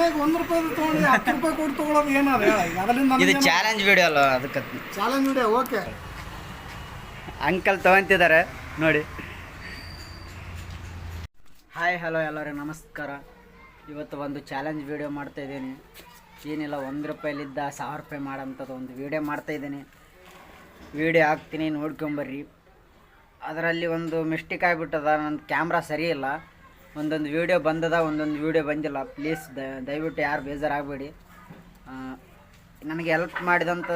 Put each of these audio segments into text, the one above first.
ಈಗ 1 ರೂಪಾಯಿ ತೊಗೊಂಡು 10 ರೂಪಾಯಿ ಕೊಟ್ಟು ತೊಗೊಳೋದು ಏನಾದ ಹೇಳ ಈಗ ಅದರಿಂದ ಇದು ಚಾಲೆಂಜ್ ವಿಡಿಯೋ ಅಲ್ಲ, ಅದಕ್ಕೆ ಚಾಲೆಂಜ್ ವಿಡಿಯೋ. ಓಕೆ, ಅಂಕಲ್ ತೊಗೊಂತಿದ್ದಾರೆ ನೋಡಿ. ಹಾಯ್ ಹಲೋ ಎಲ್ಲರೂ ನಮಸ್ಕಾರ. ಇವತ್ತು ಒಂದು ಚಾಲೆಂಜ್ ವಿಡಿಯೋ ಮಾಡ್ತಾಯಿದ್ದೀನಿ. ಏನಿಲ್ಲ, 1 ರೂಪಾಯಿಲಿದ್ದ 1000 ರೂಪಾಯಿ ಮಾಡೋಂಥದ್ದು ಒಂದು ವಿಡಿಯೋ ಮಾಡ್ತಾಯಿದ್ದೀನಿ. ವಿಡಿಯೋ ಹಾಕ್ತೀನಿ, ನೋಡ್ಕೊಂಬರ್ರಿ. ಅದರಲ್ಲಿ ಒಂದು ಮಿಸ್ಟೇಕ್ ಆಗಿಬಿಟ್ಟದ, ನನ್ನ ಕ್ಯಾಮ್ರಾ ಸರಿ ಇಲ್ಲ. ಒಂದೊಂದು ವೀಡಿಯೋ ಬಂದದ, ಒಂದೊಂದು ವೀಡಿಯೋ ಬಂದಿಲ್ಲ. ಪ್ಲೀಸ್ ದಯವಿಟ್ಟು ಯಾರು ಬೇಜಾರಾಗಬೇಡಿ. ನನಗೆ ಹೆಲ್ಪ್ ಮಾಡಿದಂಥ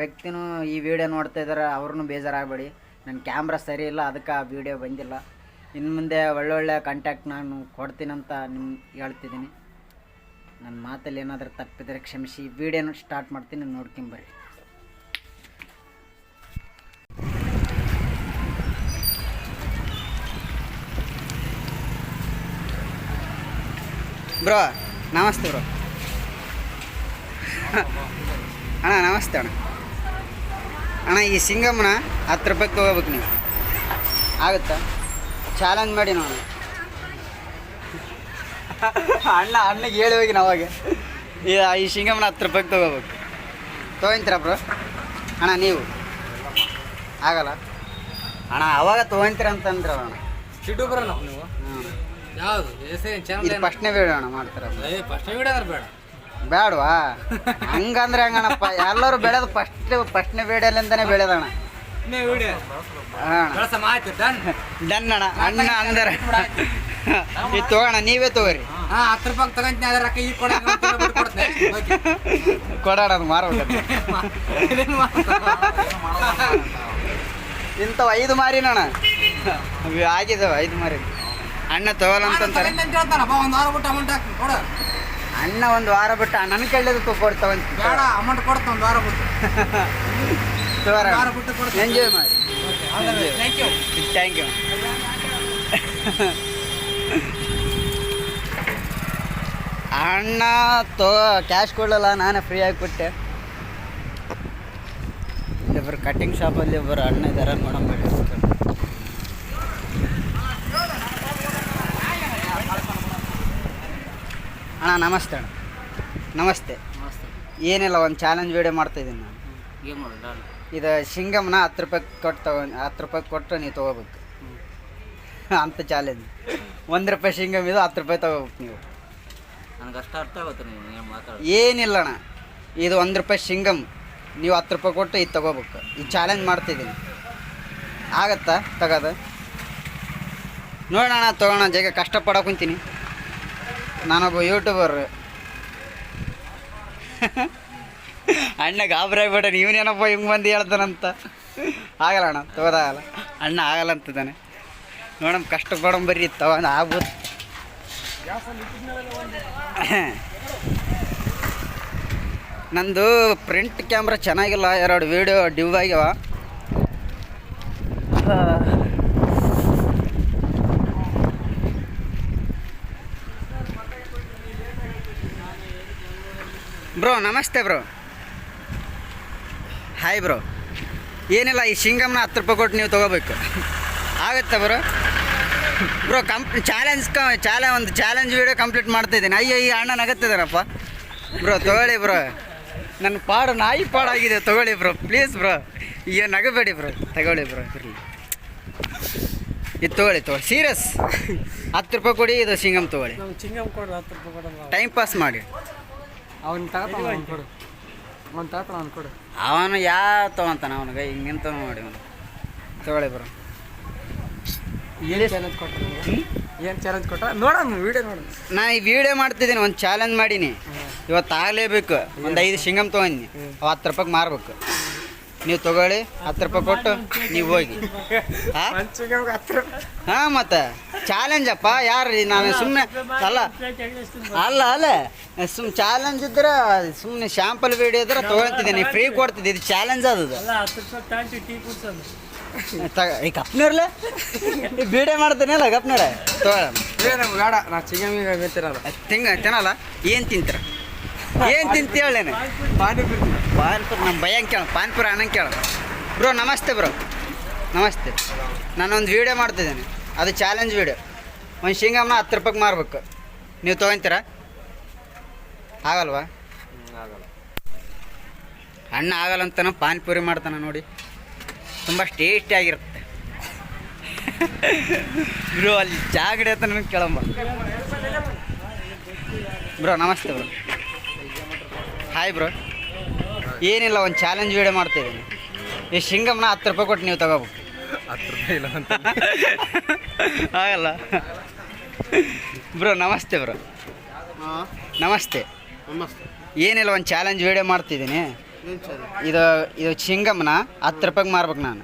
ವ್ಯಕ್ತಿನೂ ಈ ವಿಡಿಯೋ ನೋಡ್ತಾಯಿದ್ದಾರೆ, ಅವ್ರೂ ಬೇಜಾರಾಗಬೇಡಿ. ನನ್ನ ಕ್ಯಾಮ್ರಾ ಸರಿ ಇಲ್ಲ, ಅದಕ್ಕೆ ಆ ವಿಡಿಯೋ ಬಂದಿಲ್ಲ. ಇನ್ನು ಮುಂದೆ ಒಳ್ಳೊಳ್ಳೆ ಕಾಂಟ್ಯಾಕ್ಟ್ ನಾನು ಕೊಡ್ತೀನಂತ ನಿಮ್ಗೆ ಹೇಳ್ತಿದ್ದೀನಿ. ನನ್ನ ಮಾತಲ್ಲಿ ಏನಾದರೂ ತಪ್ಪಿದರೆ ಕ್ಷಮಿಸಿ. ವಿಡಿಯೋನ ಸ್ಟಾರ್ಟ್ ಮಾಡ್ತೀನಿ, ನೋಡ್ಕೊಂಬರ್ರಿ. ಬ್ರೋ ನಮಸ್ತೆ ಬ್ರೋ. ಅಣ್ಣ ನಮಸ್ತೆ ಅಣ್ಣ. ಅಣ್ಣ ಈ ಸಿಂಗಮ್ಮನ 10 ರೂಪಾಯಿಗೆ ತೊಗೋಬೇಕು ನೀವು, ಆಗುತ್ತಾ? ಚಾಲೆಂಜ್ ಮಾಡಿ ನೋಡೋಣ. ಅಣ್ಣಗೆ ಹೇಳಿ ಹೋಗಿ ನಾವಾಗೆ ಈ ಸಿಂಗಮ್ಮನ 10 ರೂಪಾಯಿಗೆ ತೊಗೋಬೇಕು. ತೊಗೊಂತೀರಾ ಬ್ರೋ? ಅಣ್ಣ ನೀವು ಆಗಲ್ಲ ಅಣ್ಣ, ಅವಾಗ ತೊಗೊಂತೀರ ಅಂತಂದ್ರೆ ಅಣ್ಣ. ಚಿಟ್ಟು ಬರೋಣ ನೀವು ಯಾವುದು ಇದು ಫಸ್ಟ್ನೇ ವಿಡಿಯೋ ಅಣ್ಣ ಮಾಡ್ತಾರ? ಫಸ್ಟ್ನೇ ವಿಡಿಯೋ ಅಂದ್ರೆ ಬೇಡ. ಬೇಡವಾ? ಹಂಗಂದ್ರೆ ಹಂಗಣ್ಣಪ್ಪ, ಎಲ್ಲರೂ ಬೆಳೆದು ಫಸ್ಟ್ನೇ ವಿಡಿಯೋಲಿಂದನೇ ಬೆಳೆದಣ್ಣ. ಡನ್ ಅಣ್ಣ. ಅಣ್ಣ ಅಂದ್ರೆ ಇದು ತಗೋಣ, ನೀವೇ ತಗೋರಿ. 10 ರೂಪಾಯಿ ತಗೊಂತೀನಿ, ಅದ್ರ ರೊಕ್ಕ ಈಗ ಕೊಡೋಣ, ಅದು ಮಾರ್ಬೇಕು. ಇಂಥವು 5 ಮಾರಿನಣ್ಣ ಆಗಿದ್ದಾವೆ, 5 ಮಾರಿ. ಅಣ್ಣ ತಗೋಲ್ಲ ಅಂತಂತಾರೆ. ಒಂದು ವಾರ ಬಿಟ್ಟು ಅಮೌಂಟ್ ಹಾಕ್ತೀನಿ ಕೊಡು. ಅಣ್ಣ ಒಂದು ವಾರ ಬಿಟ್ಟು ನನ್ನ ಕೇಳಿದ ಕೊಡ್ತಾವಂತ. ಬೇಡ, ಅಮೌಂಟ್ ಕೊಡ್ತಾ ಒಂದು ವಾರ ಬಿಟ್ಟು. ಎಂಜಾಯ್ ಮಾಡಿ. Thank you. ಅಣ್ಣ ಕ್ಯಾಶ್ ಕೊಡಲ್ಲ, ನಾನೇ ಫ್ರೀ ಆಗಿಬಿಟ್ಟೆ. ಇಬ್ಬರು ಕಟ್ಟಿಂಗ್ ಶಾಪಲ್ಲಿ ಒಬ್ಬರು ಅಣ್ಣ ಇದ್ದಾರೆ, ನೋಡಂಬೇಡಿ. ಅಣ್ಣ ನಮಸ್ತೆ ಅಣ್ಣ. ನಮಸ್ತೆ. ಏನಿಲ್ಲ, ಒಂದು ಚಾಲೆಂಜ್ ವಿಡಿಯೋ ಮಾಡ್ತಾಯಿದ್ದೀನಿ ನಾನು. ಇದು ಸಿಂಗಮ್ನ 10 ರೂಪಾಯಿ ಕೊಟ್ಟು 10 ರೂಪಾಯಿ ಕೊಟ್ಟು ನೀವು ತೊಗೋಬೇಕು ಅಂತ ಚಾಲೆಂಜ್. 1 ರೂಪಾಯಿ ಸಿಂಗಮ್ ಇದು, 10 ರೂಪಾಯಿ ತೊಗೋಬೇಕು ನೀವು. ನನಗೆ ಅಷ್ಟು ಅರ್ಥ ಆಗುತ್ತೆ ನೀವು ಮಾತಾಡೋದು. ಏನಿಲ್ಲ ಅಣ್ಣ, ಇದು 1 ರೂಪಾಯಿ ಸಿಂಗಮ್, ನೀವು 10 ರೂಪಾಯಿ ಕೊಟ್ಟು ಇದು ತೊಗೋಬೇಕು. ಈ ಚಾಲೆಂಜ್ ಮಾಡ್ತಿದ್ದೀನಿ, ಆಗತ್ತಾ ತಗೋದು? ನೋಡೋಣ, ತೊಗೋಣ. ಜಗ ಕಷ್ಟಪಡೋ ಕುಂತೀನಿ, ನಾನೊಬ್ಬ ಯೂಟ್ಯೂಬರ್. ಅಣ್ಣ ಗಾಬರಿ ಆಗ್ಬೇಡ, ನೀವನೇನಪ್ಪ ಹಿಂಗೆ ಮಂದಿ ಹೇಳ್ತಾನಂತ. ಆಗಲ್ಲ ಅಣ್ಣ, ತಗೋದಾಗಲ್ಲ. ಅಣ್ಣ ಆಗಲ್ಲ ಅಂತಿದ್ದಾನೆ. ನೋಡಮ್ಮ, ಕಷ್ಟಪಡಂಬರ್ರಿ, ತಗೊಂಡು ಆಗ್ಬೋದು. ನಂದು ಪ್ರಿಂಟ್ ಕ್ಯಾಮ್ರಾ ಚೆನ್ನಾಗಿಲ್ಲ, 2 ವೀಡಿಯೋ ಡಿವ್ ಆಗ್ಯಾವ. ಬ್ರೋ ನಮಸ್ತೆ ಬ್ರೋ. Hi bro. ಏನಿಲ್ಲ, ಈ ಸಿಂಗಮ್ನ 10 ರೂಪಾಯಿ ಕೊಟ್ಟು ನೀವು ತೊಗೋಬೇಕು, ಆಗುತ್ತಾ ಬ್ರೋ? ಬ್ರೋ ಒಂದು ಚಾಲೆಂಜ್ ವೀಡಿಯೋ ಕಂಪ್ಲೀಟ್ ಮಾಡ್ತಾಯಿದ್ದೀನಿ. ಅಯ್ಯೋ, ಈ ಅಣ್ಣ ನಗತ್ತಿದ್ದಾನಪ್ಪ. ಬ್ರೋ ತೊಗೊಳ್ಳಿ ಬ್ರೋ, ನನ್ನ ಪಾಡು ನಾಯಿ ಪಾಡಾಗಿದೆ, ತೊಗೊಳ್ಳಿ ಬ್ರೋ ಪ್ಲೀಸ್ ಬ್ರೋ. ಈಗ ನಗಬೇಡಿ ಬ್ರೋ, ತಗೊಳ್ಳಿ ಬ್ರೋ. ಇರಲಿ, ಇದು ತೊಗೊಳ್ಳಿ ಸೀರಿಯಸ್. 10 ರೂಪಾಯಿ ಕೊಡಿ, ಇದು ಸಿಂಗಮ್ ತೊಗೊಳ್ಳಿ. ಸಿಂಗಮ್ ಕೊಡು, 10 ರೂಪಾಯಿ ಕೊಡಲ್ಲ. ಟೈಮ್ ಪಾಸ್ ಮಾಡಿ. ಅವ್ನು ತಗೋತಾನ, ಅವ್ನು ಕೊಡು. ಅವ್ನು ತಗೋತಾನ, ಅವ್ನು ಕೊಡು. ಅವನು ತೊಗೊಂತಾನ, ಅವನಿಗೆ ಹಿಂಗಿಂತ ನೋಡಿ. ಅವನು ತೊಗೊಳ್ಳಿ ಬ್ರೋ. ಏನು ಚಾಲೆಂಜ್ ಕೊಟ್ಟರು? ಏನು ಚಾಲೆಂಜ್ ಕೊಟ್ಟ? ನೋಡೋಣ ವೀಡಿಯೋ ನೋಡೋಣ. ನಾನು ಈ ವಿಡಿಯೋ ಮಾಡ್ತಿದ್ದೀನಿ, ಒಂದು ಚಾಲೆಂಜ್ ಮಾಡೀನಿ. ಇವತ್ತು ಆಗಲೇಬೇಕು. ಒಂದು 5 ಸಿಂಗಮ್ ತೊಗೊಂಡು 10 ರೂಪಾಯಿಗೆ ಮಾರ್ಬೇಕು. ನೀವು ತೊಗೊಳ್ಳಿ, 10 ರೂಪಾಯಿ ಕೊಟ್ಟು ನೀವು ಹೋಗಿ. ಹಾಂ, ಮತ್ತೆ ಚಾಲೆಂಜಪ್ಪ. ಯಾರು ನಾನು ಸುಮ್ಮನೆ ಅಲ್ಲ ಚಾಲೆಂಜ್ ಇದ್ರೆ ಸುಮ್ಮನೆ ಶಾಂಪಲ್ ವಿಡಿಯೋ ಇದ್ರೆ ತೊಗೊಳ್ತಿದ್ದೀನಿ, ಫ್ರೀ ಕೊಡ್ತಿದ್ದೆ. ಇದು ಚಾಲೆಂಜ್ ಅದು. ಈ ಕಪ್ನೂರ್ಲೆ ವಿಡಿಯೋ ಮಾಡ್ತಾನಲ್ಲ, ಕಪ್ನೂರ ತೊಗೊಳ. ಬೇಡ, ನಾ ಚಿಂಗಮ್ಮಿಗೆ ಗೊತ್ತಿರಲ್ಲ. ತಿನ್ನಲ್ಲ. ಏನು ತಿಂತೀರ? ಏನು ತಿಂತ ಹೇಳೇನೆ? ಪಾನಿಪುರಿ ನಮ್ಮ ಭಯಂಗೆ ಕೇಳ, ಪಾನಿಪುರಿ ಅನ್ನಂಗೆ ಕೇಳ. ಬ್ರೋ ನಮಸ್ತೆ ಬ್ರೋ. ನಮಸ್ತೆ. ನಾನೊಂದು ವೀಡಿಯೋ ಮಾಡ್ತಿದ್ದೀನಿ, ಅದು ಚಾಲೆಂಜ್ ವೀಡಿಯೋ. ಒಂದು ಸಿಂಗಮ್ನ 10 ರೂಪಾಯಿಗೆ ಮಾರ್ಬೇಕು, ನೀವು ತೊಗೊತೀರಾ? ಆಗಲ್ವಾ? ಆಗಲ್ಲ. ಅಣ್ಣ ಆಗಲ್ಲ ಅಂತಾನ ಪಾನಿಪುರಿ ಮಾಡ್ತಾನೆ ನೋಡಿ, ತುಂಬ ಟೇಸ್ಟಿ ಆಗಿರುತ್ತೆ. ಬ್ರೋ ಅಲ್ಲಿ ಜಾಗಡೆ ಅಂತ ನನಗೆ ಕೇಳಂಬ. ಬ್ರೋ ನಮಸ್ತೆ ಬ್ರೋ. Hi bro. ಏನಿಲ್ಲ, ಒಂದು ಚಾಲೆಂಜ್ ವೀಡಿಯೋ ಮಾಡ್ತಾಯಿದ್ದೀನಿ. ಈ ಶಿಂಗಮ್ನ 10 ರೂಪಾಯಿ ಕೊಟ್ಟು ನೀವು ತಗೋಬೇಕು. 10 ರೂಪಾಯಿ ಇಲ್ಲ ಅಂತ ಆಗಲ್ಲ ಬ್ರೋ. ನಮಸ್ತೆ ಬ್ರೋ. ನಮಸ್ತೆ. ನಮಸ್ತೆ. ಏನಿಲ್ಲ, ಒಂದು ಚಾಲೆಂಜ್ ವೀಡಿಯೋ ಮಾಡ್ತಿದ್ದೀನಿ. ಇದು ಶಿಂಗಮ್ನ 10 ರೂಪಾಯಿಗೆ ಮಾರ್ಬೇಕು ನಾನು.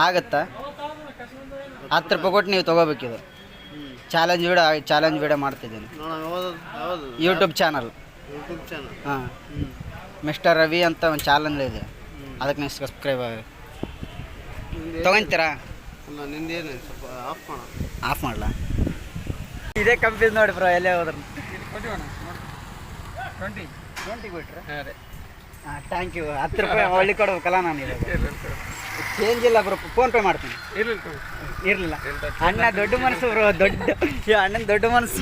ಆಗತ್ತಾ? 10 ರೂಪಾಯಿ ಕೊಟ್ಟು ನೀವು ತೊಗೋಬೇಕಿದು. ಚಾಲೆಂಜ್ ವೀಡಿಯೋ ಮಾಡ್ತಿದ್ದೀನಿ. YouTube channel. ಹಾಂ, ಮಿಸ್ಟರ್ ರವಿ ಅಂತ ಒಂದು ಚಾನಲ್ ಇದೆ, ಅದಕ್ಕೆ ನೀವು ಸಬ್ಸ್ಕ್ರೈಬ್ ಆಗಿ ತೊಗೊತೀರಾ? ಆಫ್ ಮಾಡಲ? ಇದೇ ಕಂಪ್ನಿ ನೋಡಿ ಬ್ರೋ, ಎಲ್ಲೇ ಹೋದ್ರು 20 ಬಿಟ್ರೆ. ಹಾಂ, ಥ್ಯಾಂಕ್ ಯು. 10 ರೂಪಾಯಿ ಒಳ್ಳೆ ಕೊಡ್ಬೇಕಲ್ಲ ನಾನು. ಇವಾಗ ಚೇಂಜ್ ಇಲ್ಲ ಬ್ರೋ, ಫೋನ್ಪೇ ಮಾಡ್ತೀನಿ. ಇರಲಿಲ್ಲ. ಅಣ್ಣ ದೊಡ್ಡ ಮನಸ್ಸು ಬ್ರೋ, ಅಣ್ಣನ ದೊಡ್ಡ ಮನಸ್ಸು.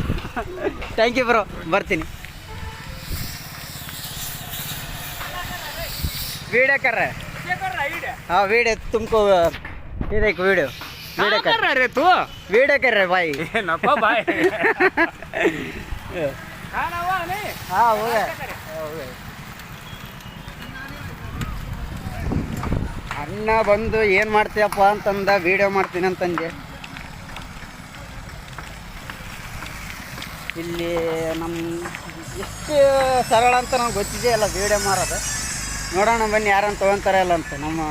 ಥ್ಯಾಂಕ್ ಯು ಬ್ರೋ, ಬರ್ತೀನಿ. वीडियो कर रहा है? हाँ वीडियो तुमको ये देखो वीडियो कर रहे तू वीडियो कर रहे भाई नफा भाई खाना हुआ नहीं? हाँ हो गया. ಅಣ್ಣ ಬಂದು ಏನು ಮಾಡ್ತೀಯಪ್ಪ ಅಂತಂದ, ವೀಡಿಯೋ ಮಾಡ್ತೀನಿ ಅಂತಂದೆ. ಇಲ್ಲಿ ನಮ್ಮ ಎಷ್ಟು ಸರಳ ಅಂತ ನಮ್ಗೆ ಗೊತ್ತಿದೆಯಲ್ಲ ವೀಡಿಯೋ ಮಾರೋದು. ನೋಡೋಣ ಬನ್ನಿ ಯಾರನ್ನು ತೊಗೊತಾರೆ ಅಲ್ಲ ಅಂತ. ನಮ್ಮ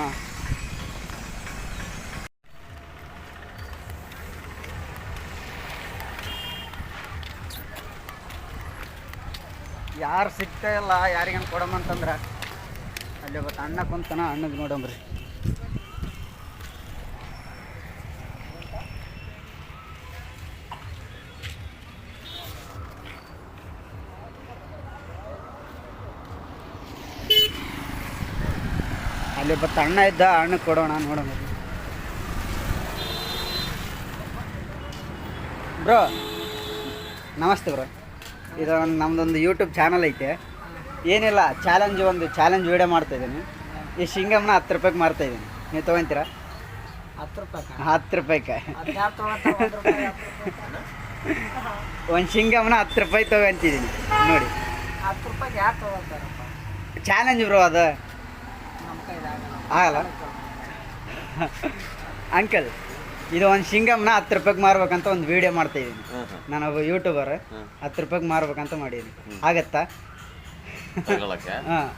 ಯಾರು ಸಿಗ್ತಾ ಇಲ್ಲ, ಯಾರಿಗೇನು ಕೊಡಮಂತಂದ್ರೆ ಅಲ್ಲಿ ಒಬ್ಬ ಅಣ್ಣ ಕುಂತಾನ, ಅಣ್ಣಗೆ ನೋಡಂಬ್ರಿ. ಅಲ್ಲಿ ಒಬ್ಬ ಅಣ್ಣ ಇದ್ದ, ಅಣ್ಣಗೆ ಕೊಡೋಣ, ನೋಡೋಣ. ಬ್ರೋ ನಮಸ್ತೆ ಬ್ರೋ. ಇದು ನಮ್ಮದೊಂದು ಯೂಟ್ಯೂಬ್ ಚಾನಲ್ ಐತೆ. ಏನಿಲ್ಲ, ಒಂದು ಚಾಲೆಂಜ್ ವೀಡಿಯೋ ಮಾಡ್ತಾಯಿದ್ದೀನಿ. ಈ ಶಿಂಗಮ್ನ 10 ರೂಪಾಯಿಗೆ ಮಾರ್ತಾಯಿದ್ದೀನಿ. ನೀವು ತೊಗೊತೀರಾ? 10 ರೂಪಾಯಿಗೆ ಒಂದು ಶಿಂಗಮ್ನ 10 ರೂಪಾಯಿ ತೊಗೊತಿದ್ದೀನಿ ನೋಡಿ. 10 ರೂಪಾಯಿಗೆ ಯಾರು ತೊಗೊಳ್ತಾರಪ್ಪ? ಚಾಲೆಂಜ್ ಬ್ರೋ ಅದು. ಆಗಲ್ಲ ಅಂಕಲ್. ಇದು ಒಂದು ಶಿಂಗಮ್ನ 10 ರೂಪಾಯಿಗೆ ಮಾರ್ಬೇಕಂತ ಒಂದು ವೀಡಿಯೋ ಮಾಡ್ತಾಯಿದ್ದೀನಿ. ನಾನೊಬ್ಬ ಯೂಟ್ಯೂಬರ್. 10 ರೂಪಾಯಿಗೆ ಮಾರ್ಬೇಕಂತ ಮಾಡಿದ್ದೀನಿ. ಆಗತ್ತಾ? ಹಾಂ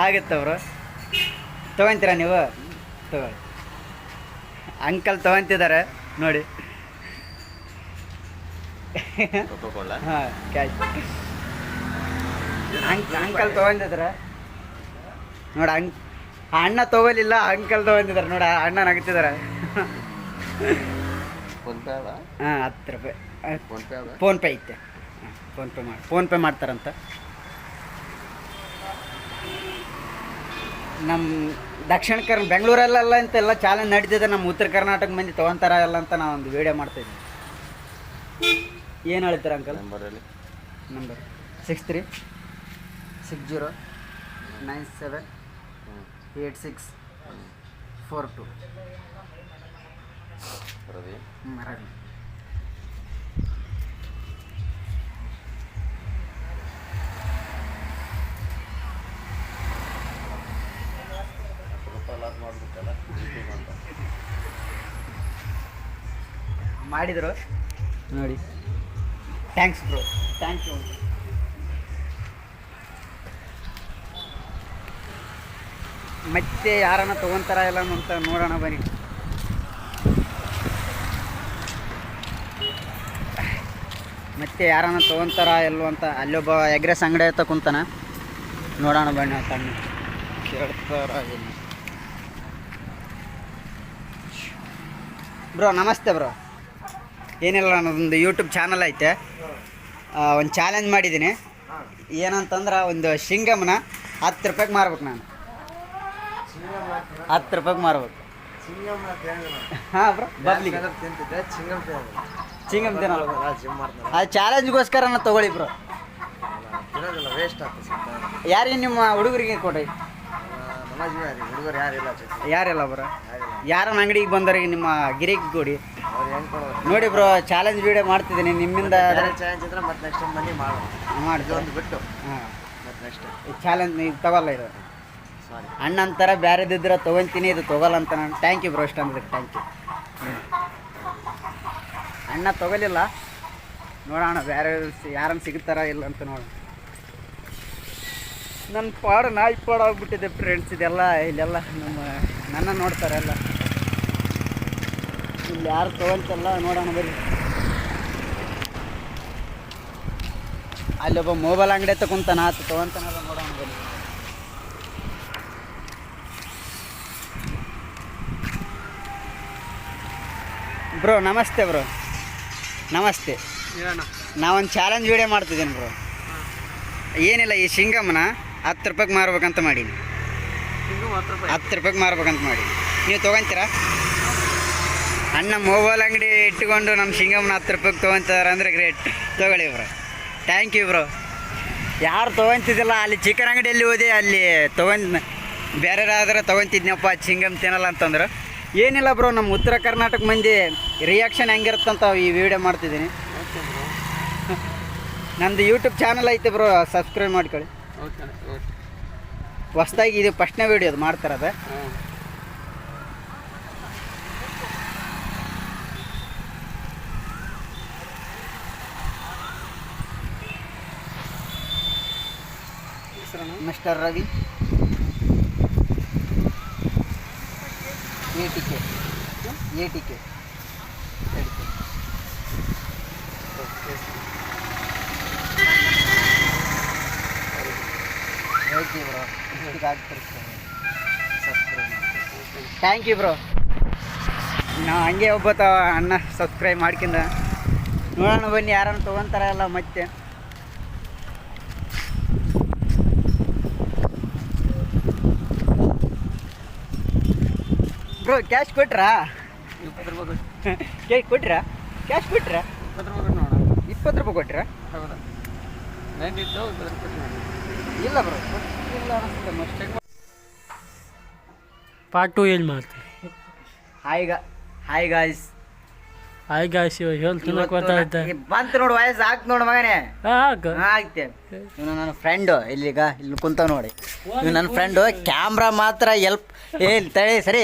ಆಗುತ್ತೆ ಬ್ರೋ. ತೊಗೊತೀರಾ ನೀವು? ತಗೊಳ್ಳಿ. ಅಂಕಲ್ ತೊಗೊತಿದ್ದಾರೆ ನೋಡಿ. ಹಾಂ ಕ್ಯಾಶ್. ಅಂಕಲ್ ತೊಗೊಂಡಿದ್ದಾರೆ ನೋಡಿ. ಅಣ್ಣ ತೊಗೊಲಿಲ್ಲ, ಅಂಕಲ್ ತೊಗೊಂಡಿದ್ದಾರೆ ನೋಡಿ. ಅಣ್ಣ ನಗ್ತಿದ್ದಾರೆ. ಹಾಂ 10 ರೂಪಾಯಿ ಫೋನ್ಪೇ ಐತೆ. ಫೋನ್ಪೇ ಮಾಡ್ತಾರಂತ. ನಮ್ಮ ದಕ್ಷಿಣ ಬೆಂಗಳೂರಲ್ಲೆಲ್ಲ ಅಂತೆಲ್ಲ ಚಾಲೆಂಜ್ ನಡೀತಿದೆ. ನಮ್ಮ ಉತ್ತರ ಕರ್ನಾಟಕ ಮಂದಿ ತೊಗೊತಾರ ಎಲ್ಲ ಅಂತ ನಾವು ಒಂದು ವೀಡಿಯೋ ಮಾಡ್ತಾಯಿದ್ದೀವಿ. ಏನು ಹೇಳ್ತೀರ ಅಂಕಲ್? ನಂಬರ್ 6360978642 ರವಿ. ಮಾಡಿದ್ರು ನೋಡಿ. Thanks bro, thank you. ಮತ್ತೆ ಯಾರನ್ನ ತೊಗೊತಾರ ಇಲ್ಲ ಅಂತ ನೋಡೋಣ ಬನ್ನಿ. ಮತ್ತೆ ಯಾರನ್ನ ತೊಗೊತಾರ ಇಲ್ವ ಅಂತ. ಅಲ್ಲೊಬ್ಬ ಎಗ್ರೆಸ್ ಅಂಗಡಿ ಹತ್ತ ಕುಂತಾನ, ನೋಡೋಣ ಬನ್ನಿ. ಆ ತಣ್ಣ ಕೇಳ್ತಾರ ಏನು. ಬ್ರೋ ನಮಸ್ತೆ ಬ್ರೋ. ಏನಿಲ್ಲ, ನನ್ನದೊಂದು ಯೂಟ್ಯೂಬ್ ಚಾನಲ್ ಐತೆ. ಒಂದು ಚಾಲೆಂಜ್ ಮಾಡಿದ್ದೀನಿ. ಏನಂತಂದ್ರೆ ಒಂದು ಶಿಂಗಮ್ನ 10 ರೂಪಾಯಿಗೆ ಮಾರ್ಬೇಕು ನಾನು. 10 ರೂಪಾಯಿಗೆ ಮಾರ್ಬೇಕು. ಹಾಂ ಬ್ರೋ, ಬಬ್ಲಿಗೆ ಚಿಂಗಮ್ ತಿನ್ನಲ್ಲ. ಆ ಚಾಲೆಂಜ್ಗೋಸ್ಕರ ತೊಗೊಳ್ಳಿ ಬ್ರೋ. ಇರೋದಿಲ್ಲ ವೇಸ್ಟ್ ಆಗ್ತದೆ ಸ್ವಲ್ಪ ಯಾರಿಗೆ ನಿಮ್ಮ ಹುಡುಗರಿಗೆ ಕೊಡ್ರಿ ನಮಾಜ್ ಹುಡುಗರು ಯಾರಿಲ್ಲ ಯಾರೆಲ್ಲ ಬ್ರೋ ಯಾರನ್ನ ಅಂಗಡಿಗೆ ಬಂದವ್ರಿಗೆ ನಿಮ್ಮ ಗಿರಿಕ್ ಕೊಡಿ ಅವ್ರು ಹೆಂಗೆ ಕೊಡೋದು ನೋಡಿ ಬ್ರೋ ಚಾಲೆಂಜ್ ವಿಡಿಯೋ ಮಾಡ್ತಿದ್ದೀನಿ ನಿಮ್ಮಿಂದ ಚಾಲೆಂಜ್ ಇದ್ರೆ ಮತ್ತೆ ನೆಕ್ಸ್ಟ್ ಟೈಮ್ ಬನ್ನಿ ಮಾಡೋಣ ಮಾಡಿ ಇದೊಂದು ಬಿಟ್ಟು ಹಾಂ ಮತ್ತೆ ನೆಕ್ಸ್ಟ್ ಈ ಚಾಲೆಂಜ್ ನೀವು ತಗೋಲ್ಲ ಇದು ಸಾರಿ ಅಣ್ಣಂತರ ಬೇರೆದಿದ್ರೆ ತೊಗೊತೀನಿ ಇದು ತೊಗೊಲ್ಲ ಅಂತ ನಾನು ಥ್ಯಾಂಕ್ ಯು ಬ್ರೋ ಇಷ್ಟ ಅಂದ್ರೆ ಥ್ಯಾಂಕ್ ಯು ಅಣ್ಣ ತೊಗೊಲಿಲ್ಲ ನೋಡೋಣ ಬೇರೆ ಯಾರನ್ನು ಸಿಗ್ತಾರ ಇಲ್ಲ ಅಂತ ನೋಡೋಣ ನನ್ನ ಪಾಡು ನಾಯಿ ಪಾಡು ಆಗ್ಬಿಟ್ಟಿದೆ ಫ್ರೆಂಡ್ಸ್ ಇದೆಲ್ಲ ಇಲ್ಲೆಲ್ಲ ನನ್ನ ನೋಡ್ತಾರೆ ಎಲ್ಲ ಇಲ್ಲಿ ಯಾರು ತೊಗೊಂತಲ್ಲ ನೋಡೋಣ ಬರೀ ಅಲ್ಲೊಬ್ಬ ಮೊಬೈಲ್ ಅಂಗಡಿ ತಗೊಂತಾನ ಆತ ತೊಗೊಂತಾನಲ್ಲ ನೋಡೋಣ ಬರೀ ಬ್ರೋ ನಮಸ್ತೆ ಬ್ರೋ ನಮಸ್ತೆ ನಾವೊಂದು ಚಾಲೆಂಜ್ ವಿಡಿಯೋ ಮಾಡ್ತಿದ್ದೀನಿ ಬ್ರೋ ಏನಿಲ್ಲ ಈ ಶಿಂಗಮ್ಮನ 10 ರೂಪಾಯಿಗೆ ಮಾರ್ಬೇಕಂತ ಮಾಡೀನಿ 10 ರೂಪಾಯಿಗೆ ಮಾರ್ಬೇಕಂತ ಮಾಡಿ ನೀವು ತೊಗೊಂತೀರಾ ಅಣ್ಣ ಮೊಬೈಲ್ ಅಂಗಡಿ ಇಟ್ಕೊಂಡು ನಮ್ಮ ಶಿಂಗಮ್ಮನ 10 ರೂಪಾಯಿಗೆ ತೊಗೊಂತಾರೆ ಅಂದರೆ ಗ್ರೇಟ್ ತೊಗೊಳ್ಳಿ ಬ್ರೋ ಥ್ಯಾಂಕ್ ಯು ಬ್ರೋ ಯಾರು ತೊಗೊತಿದ್ದಿಲ್ಲ ಅಲ್ಲಿ ಚಿಕನ್ ಅಂಗಡಿಯಲ್ಲಿ ಹೋದೆ ಅಲ್ಲಿ ಬೇರೆಯಾದ್ರೆ ತೊಗೊತಿದ್ನಪ್ಪ ಶಿಂಗಮ್ ತಿನ್ನಲ್ಲ ಅಂತಂದ್ರೆ ಏನಿಲ್ಲ ಬ್ರೋ ನಮ್ಮ ಉತ್ತರ ಕರ್ನಾಟಕ ಮಂದಿ ರಿಯಾಕ್ಷನ್ ಹೆಂಗಿರುತ್ತಂತ ಈ ವಿಡಿಯೋ ಮಾಡ್ತಿದ್ದೀನಿ ನಂದು ಯೂಟ್ಯೂಬ್ ಚಾನಲ್ ಐತೆ ಬ್ರೋ ಸಬ್ಸ್ಕ್ರೈಬ್ ಮಾಡ್ಕೊಳ್ಳಿ ಹೊಸ್ದಾಗಿ ಇದು ಫಸ್ಟ್ನೇ ವಿಡಿಯೋ ಅದು ಮಾಡ್ತಾರದ mister Ravi ATK okay bro thank you bro ನಾವು ಹಂಗೆ ಒಬ್ಬತ್ತ ಅಣ್ಣ ಸಬ್ಸ್ಕ್ರೈಬ್ ಮಾಡ್ಕಿಂದ ನೋಡೋಣ ಬನ್ನಿ ಯಾರನ್ನು ತೊಗೊತಾರ ಎಲ್ಲ ಮತ್ತೆ ಬ್ರೋ ಕ್ಯಾಶ್ ಕೊಟ್ರಾ 20 ರೂಪಾಯಿ ಕ್ಯಾಶ್ ಕೊಟ್ರಾ ಕ್ಯಾಶ್ ಕೊಟ್ರಾ 20 ರೂಪಾಯಿ 20 ರೂಪಾಯಿ ಕೊಟ್ರಾ ಹೌದಾ 90 ಇತ್ತು 20 ರೂಪಾಯಿ ಇಲ್ಲ ಬ್ರೋ ಇಲ್ಲ ಅನಿಸುತ್ತೆ ಮಿಸ್ಟೇಕ್ ಪಾರ್ಟ್ 2 ಏನು ಮಾಡ್ತೀವಿ ಹಾಯ್ ಗಾಯ್ಸ್ ಹೇಳ್ತೀನಿ ಗೊತ್ತಾಯ್ತಾ ಬಂತು ನೋಡು ವಯಸ್ಸು ಹಾಕ್ ನೋಡು ಮಗನೇ ಹಾಕು ಆಗ್ತೆ ಇವನು ನನ್ನ ಫ್ರೆಂಡು ಇಲ್ಲಿ ಕುಂತ ನೋಡಿ ಇವ್ ನನ್ನ ಫ್ರೆಂಡು ಕ್ಯಾಮ್ರಾ ಮಾತ್ರ ತಳಿ ಸರಿ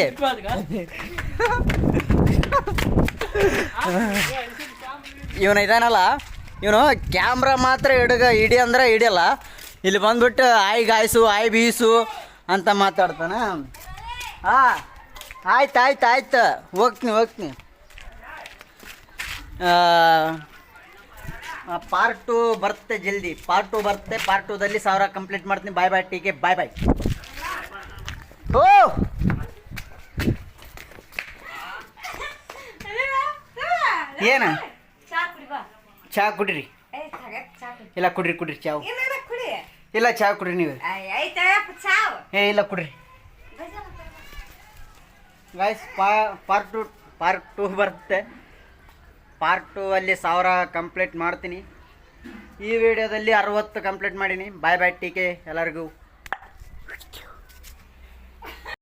ಇವನು ಇದಾನಲ್ಲ ಇವನು ಕ್ಯಾಮ್ರಾ ಮಾತ್ರ ಹಿಡಿ ಅಂದ್ರೆ ಹಿಡಿಯಲ್ಲ ಇಲ್ಲಿ ಬಂದ್ಬಿಟ್ಟು ಆಯ್ ಬೀಸು ಅಂತ ಮಾತಾಡ್ತಾನ ಆಯ್ತು ಹೋಗ್ತೀನಿ ಪಾರ್ಟ್ 2 ಬರುತ್ತೆ ಜಲ್ದಿ ಪಾರ್ಟ್ 2 ಬರುತ್ತೆ ಪಾರ್ಟ್ 2ದಲ್ಲಿ 1000 ಕಂಪ್ಲೀಟ್ ಮಾಡ್ತೀನಿ ಬಾಯ್ ಟೀಕೆ ಬಾಯ್ ಓ ಏನ ಚಾ ಕುಡ್ರಿ ಇಲ್ಲ ಕುಡ್ರಿ ಚಾವು ಇಲ್ಲ ಚಾ ಕುಡ್ರಿ ನೀವು ಇಲ್ಲ ಕುಡ್ರಿ ಗೈಸ್ ಪಾರ್ಟ್ 2 ಬರುತ್ತೆ ಪಾರ್ಟ್ 2 ಅಲ್ಲಿ 1000 ಕಂಪ್ಲೀಟ್ ಮಾಡ್ತೀನಿ ಈ ವಿಡಿಯೋದಲ್ಲಿ 60 ಕಂಪ್ಲೀಟ್ ಮಾಡೀನಿ ಬಾಯ್ ಟೀಕೆ ಎಲ್ಲರಿಗೂ